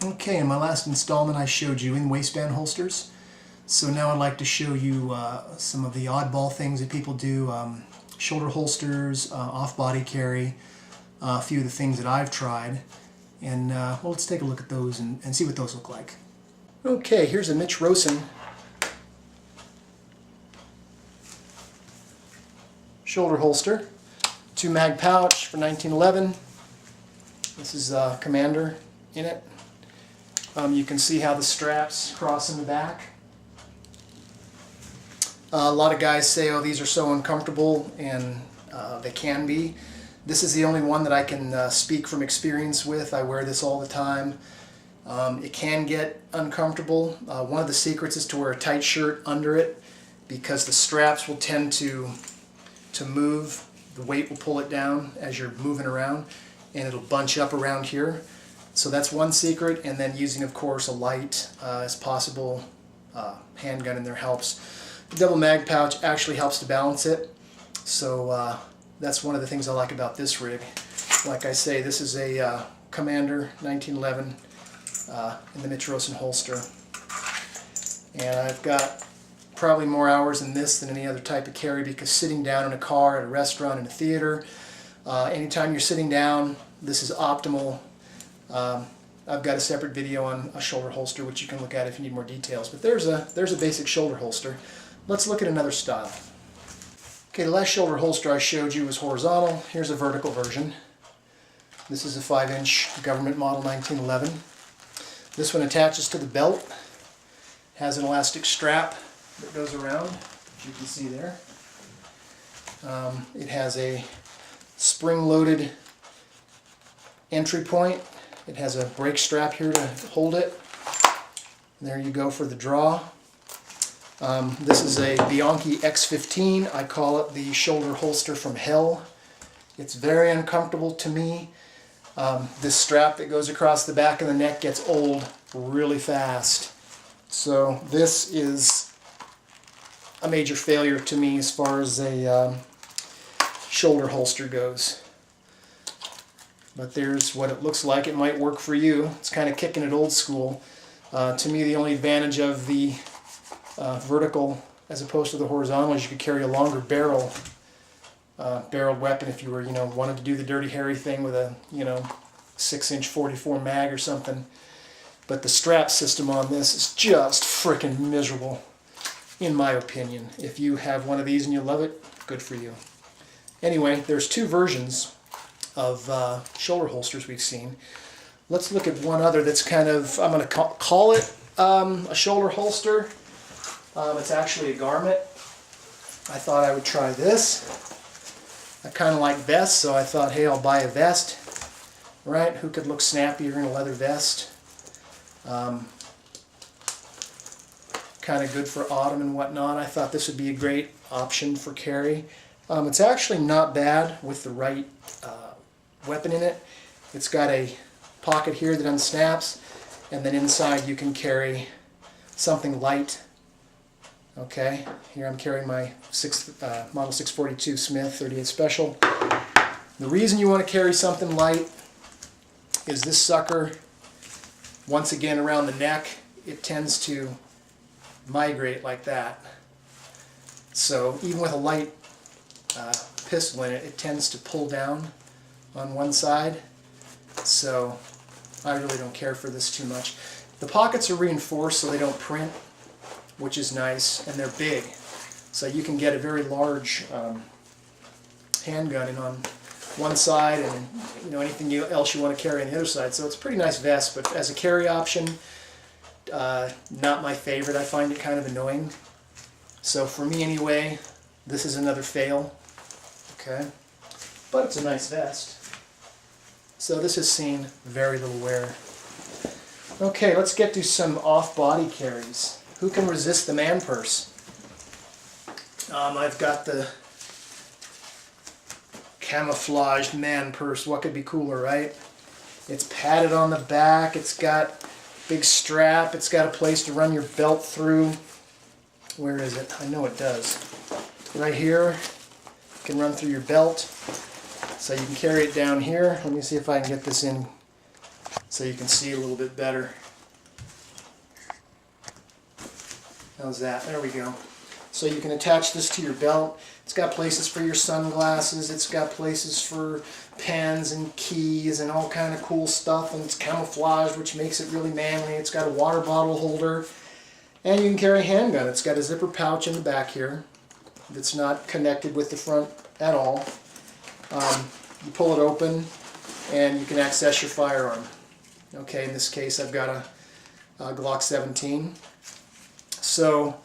Okay, in my last installment I showed you in waistband holsters. So now I'd like to show you some of the oddball things that people do. Shoulder holsters, off-body carry, a few of the things that I've tried. And well, let's take a look at those and see what those look like. Okay, here's a Mitch Rosen shoulder holster. 2-mag pouch for 1911. This is Commander in it. You can see how the straps cross in the back. A lot of guys say, oh, these are so uncomfortable, and they can be. This is the only one that I can speak from experience with. I wear this all the time. It can get uncomfortable. One of the secrets is to wear a tight shirt under it, because the straps will tend to move. The weight will pull it down as you're moving around, and it'll bunch up around here. So that's one secret, and then using, of course, a light as possible handgun in there helps. The double mag pouch actually helps to balance it, so that's one of the things I like about this rig. Like I say, this is a Commander 1911 in the Mitch Rosen holster, and I've got probably more hours in this than any other type of carry, because sitting down in a car, at a restaurant, in a theater, anytime you're sitting down, this is optimal. I've got a separate video on a shoulder holster which you can look at if you need more details, but there's a basic shoulder holster. Let's look at another style. Okay, the last shoulder holster I showed you was horizontal. Here's a vertical version. This is a 5-inch government model 1911. This one attaches to the belt, has an elastic strap that goes around, as you can see there. It has a spring-loaded entry point. It has a brake strap here to hold it. There you go for the draw. This is a Bianchi X15. I call it the shoulder holster from hell. It's very uncomfortable to me. This strap that goes across the back of the neck gets old really fast. So this is a major failure to me as far as a shoulder holster goes. But there's what it looks like. It might work for you. It's kind of kicking it old school. To me, the only advantage of the vertical as opposed to the horizontal is you could carry a longer barreled weapon if you were, wanted to do the Dirty Harry thing with a, 6-inch 44 mag or something. But the strap system on this is just freaking miserable, in my opinion. If you have one of these and you love it, good for you. Anyway, there's two versions of shoulder holsters we've seen. Let's look at one other that's kind of, I'm going to call it a shoulder holster. It's actually a garment. I thought I would try this. I kind of like vests, so I thought, hey, I'll buy a vest. Right? Who could look snappier in a leather vest? Kind of good for autumn and whatnot. I thought this would be a great option for carry. It's actually not bad with the right weapon in it. It's got a pocket here that unsnaps, and then inside you can carry something light. Okay, here I'm carrying my Model 642 Smith 38 Special. The reason you want to carry something light is this sucker, once again around the neck, it tends to migrate like that. So even with a light pistol in it, it tends to pull down on one side, so I really don't care for this too much. The pockets are reinforced so they don't print, which is nice, and they're big, so you can get a very large handgun in on one side, and anything else you want to carry on the other side. So it's a pretty nice vest, but as a carry option, not my favorite. I find it kind of annoying. So for me anyway, this is another fail. Okay, but it's a nice vest. So this has seen very little wear. Okay, let's get to some off-body carries. Who can resist the man purse? I've got the camouflaged man purse. What could be cooler, right? It's padded on the back. It's got a big strap. It's got a place to run your belt through. Where is it? I know it does. Right here. You can run through your belt. So you can carry it down here. Let me see if I can get this in so you can see a little bit better. How's that? There we go. So you can attach this to your belt. It's got places for your sunglasses. It's got places for pens and keys and all kind of cool stuff. And it's camouflaged, which makes it really manly. It's got a water bottle holder. And you can carry a handgun. It's got a zipper pouch in the back here that's not connected with the front at all. You pull it open and you can access your firearm. Okay, in this case I've got a Glock 17. So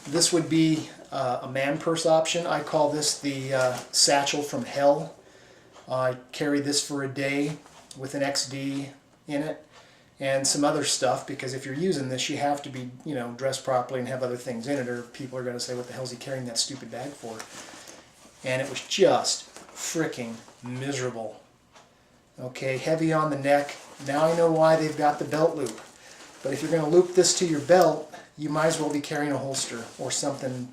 this would be a man purse option. I call this the satchel from hell. I carry this for a day with an XD in it and some other stuff, because if you're using this you have to be, you know, dressed properly and have other things in it, or people are going to say, what the hell is he carrying that stupid bag for? And it was just freaking miserable. Okay, heavy on the neck. Now I know why they've got the belt loop. But if you're going to loop this to your belt, you might as well be carrying a holster or something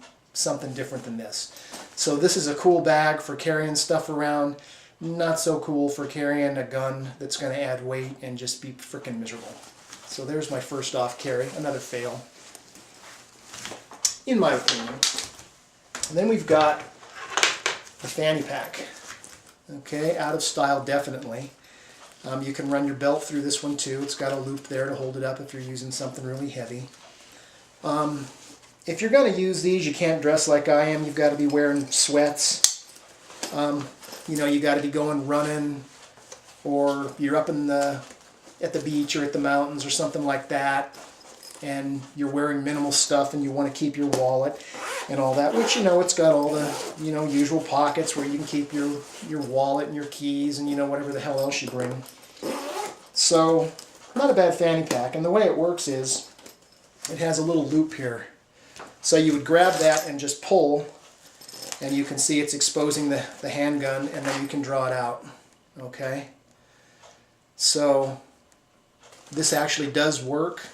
different than this. So this is a cool bag for carrying stuff around. Not so cool for carrying a gun that's going to add weight and just be freaking miserable. So there's my first off carry, another fail, in my opinion. And then we've got the fanny pack. Okay, out of style definitely. You can run your belt through this one too. It's got a loop there to hold it up if you're using something really heavy. If you're going to use these, you can't dress like I am. You've got to be wearing sweats. You know, you got to be going running, or you're up in at the beach or at the mountains or something like that, and you're wearing minimal stuff and you want to keep your wallet and all that, which, you know, it's got all the, you know, usual pockets where you can keep your wallet and your keys and, you know, whatever the hell else you bring. So, not a bad fanny pack. And the way it works is it has a little loop here. So you would grab that and just pull, and you can see it's exposing the handgun, and then you can draw it out. Okay? So this actually does work.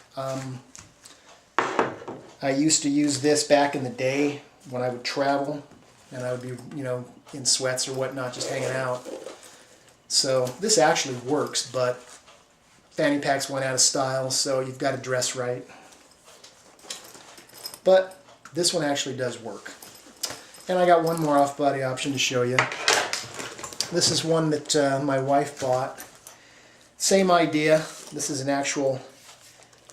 I used to use this back in the day when I would travel, and I would be, you know, in sweats or whatnot, just hanging out. So this actually works, but fanny packs went out of style, so you've got to dress right. But this one actually does work. And I got one more off-body option to show you. This is one that my wife bought. Same idea. This is an actual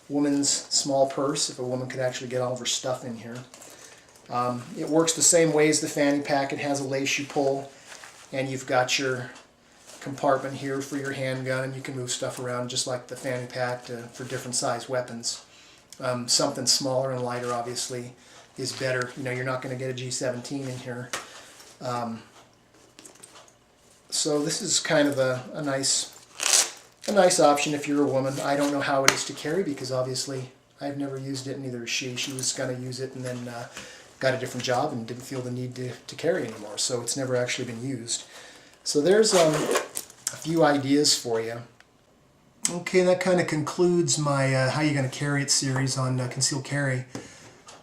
woman's small purse, if a woman could actually get all of her stuff in here. It works the same way as the fanny pack. It has a lace you pull, and you've got your compartment here for your handgun, and you can move stuff around just like the fanny pack for different size weapons. Something smaller and lighter obviously is better. You know, you're not going to get a G17 in here. So this is kind of a nice option if you're a woman. I don't know how it is to carry, because obviously I've never used it, and neither is she. She was going to use it and then got a different job and didn't feel the need to carry anymore, so it's never actually been used. So there's a few ideas for you. Okay, that kind of concludes my How You Gonna Carry It series on concealed carry.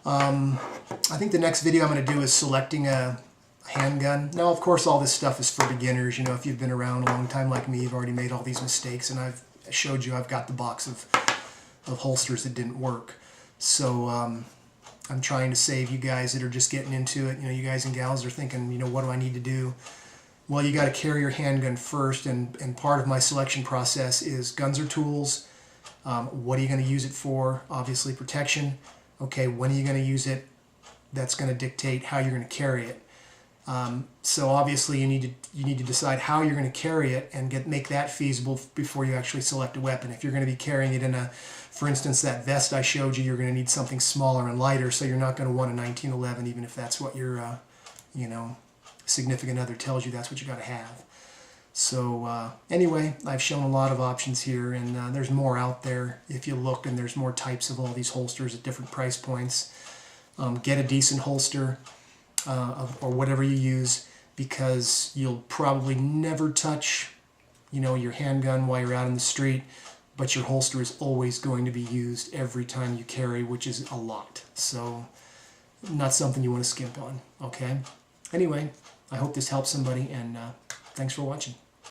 I think the next video I'm going to do is selecting a handgun. Now, of course, all this stuff is for beginners. You know, if you've been around a long time like me, you've already made all these mistakes, and I've showed you I've got the box of holsters that didn't work. So I'm trying to save you guys that are just getting into it. You know, you guys and gals are thinking, you know, what do I need to do? Well, you got to carry your handgun first, and part of my selection process is guns or tools. What are you going to use it for? Obviously, protection. Okay, when are you going to use it? That's going to dictate how you're going to carry it. So obviously, you need to decide how you're going to carry it and make that feasible before you actually select a weapon. If you're going to be carrying it in for instance, that vest I showed you, you're going to need something smaller and lighter. So you're not going to want a 1911, even if that's what your, you know, significant other tells you that's what you got to have. So anyway, I've shown a lot of options here, and there's more out there if you look, and there's more types of all these holsters at different price points. Get a decent holster or whatever you use, because you'll probably never touch, you know, your handgun while you're out in the street, but your holster is always going to be used every time you carry, which is a lot. So not something you want to skimp on, okay? Anyway, I hope this helps somebody, and thanks for watching.